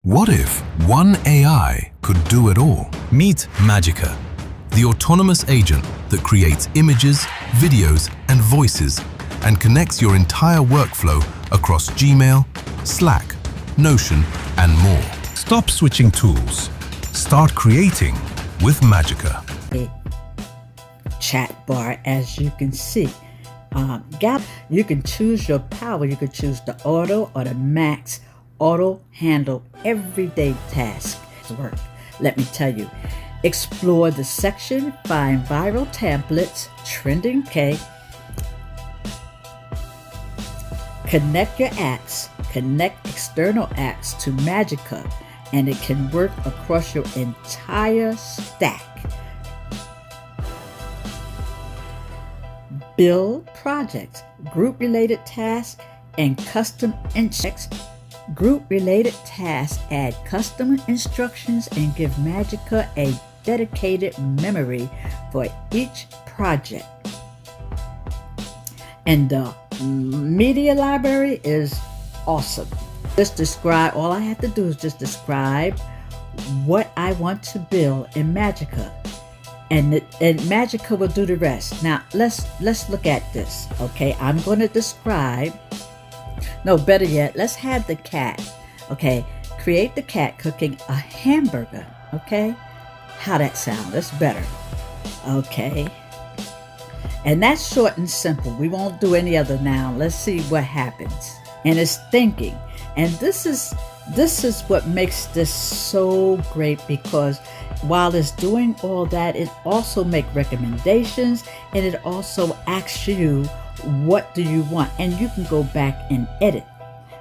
What if one AI could do it all? Meet MAGICA, the autonomous agent that creates images, videos, and voices and connects your entire workflow across Gmail, Slack, Notion, and more. Stop switching tools. Start creating with MAGICA. A chat bar, as you can see. You can choose your power. You can choose the auto or the max. Auto handle everyday tasks. Work. Let me tell you. Explore the section, find viral templates, trending K. Connect your apps, connect external apps to MAGICA, and it can work across your entire stack. Build projects, group-related tasks, and custom instructions. Group-related tasks add custom instructions and give MAGICA a dedicated memory for each project. And the media library is awesome. All I have to do is just describe what I want to build in MAGICA. And MAGICA will do the rest. Now, let's look at this, okay? I'm going to describe, no, better yet, let's have the cat, okay? Create the cat cooking a hamburger, okay? How that sound? That's better, okay? And that's short and simple. We won't do any other now. Let's see what happens. And it's thinking. And this is what makes this so great, because while it's doing all that, it also makes recommendations, and it also asks you, what do you want? And you can go back and edit.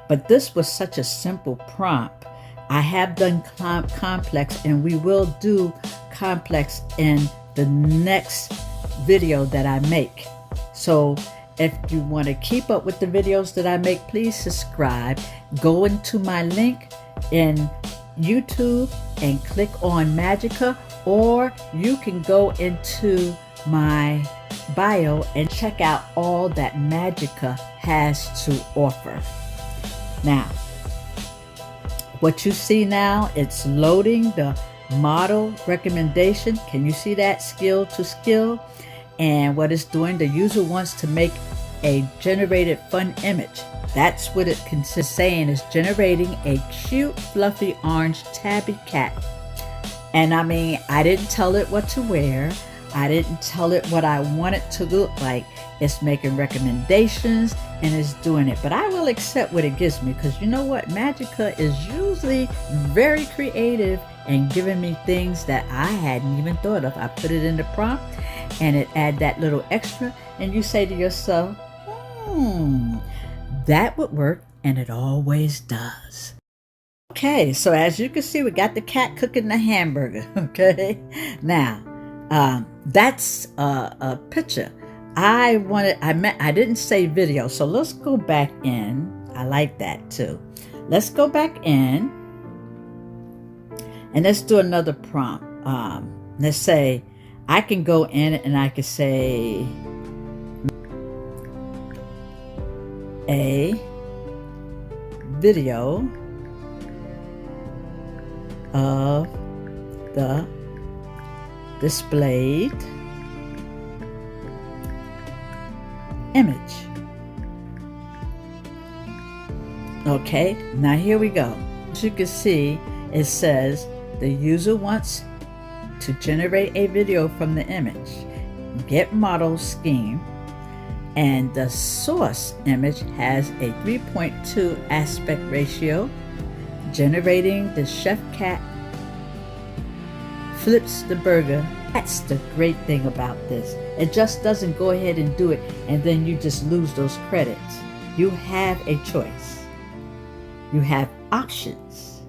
But this was such a simple prompt. I have done complex, and we will do complex in the next video that I make. So if you want to keep up with the videos that I make, please subscribe. Go into my link in YouTube and click on MAGICA, or you can go into my bio and check out all that MAGICA has to offer. Now, what you see now, it's loading the model recommendation. Can you see that? Skill to skill. And what it's doing, the user wants to make a generated fun image. That's what it consists of saying, is generating a cute, fluffy, orange tabby cat. And I mean, I didn't tell it what to wear. I didn't tell it what I want it to look like. It's making recommendations and it's doing it. But I will accept what it gives me, because you know what? MAGICA is usually very creative and giving me things that I hadn't even thought of. I put it in the prompt and it add that little extra, and you say to yourself, that would work, and it always does. Okay, so as you can see, we got the cat cooking the hamburger, okay? Now, that's a picture. I didn't say video, so let's go back in. I like that too. Let's go back in, and let's do another prompt. Let's say, I can go in and I can say a video of the displayed image. Okay, now here we go. As you can see, it says the user wants to generate a video from the image, get model scheme, and the source image has a 3.2 aspect ratio. Generating the chef cat flips the burger. That's the great thing about this. It just doesn't go ahead and do it and then you just lose those credits. You have a choice. You have options.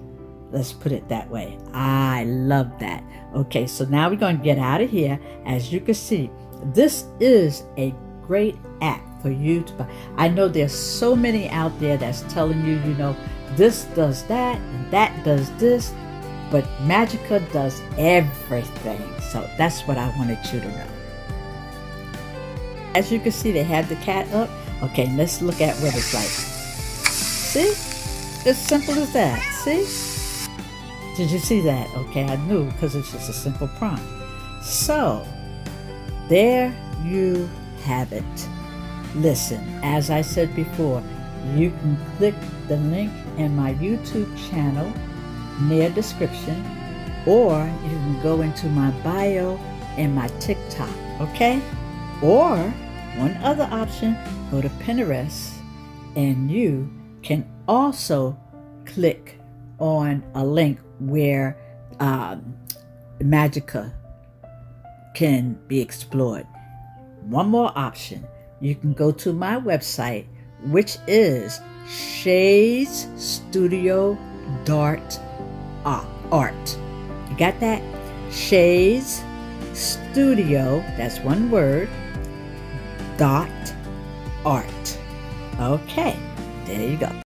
Let's put it that way. I love that. Okay, so now we're going to get out of here. As you can see, this is a great app for you to buy. I know there's so many out there that's telling you, this does that and that does this, but MAGICA does everything. So that's what I wanted you to know. As you can see, they have the cat up. Okay, let's look at what it's like. See? As simple as that. See? Did you see that? Okay, I knew because it's just a simple prompt. So, there you have it. Listen, as I said before, you can click the link in my YouTube channel near description, or you can go into my bio and my TikTok, okay? Or one other option, go to Pinterest, and you can also click on a link where MAGICA can be explored. One more option, you can go to my website, which is Shades Studio Dart Art. You got that? Shades Studio, that's one word, .art. Okay, there you go.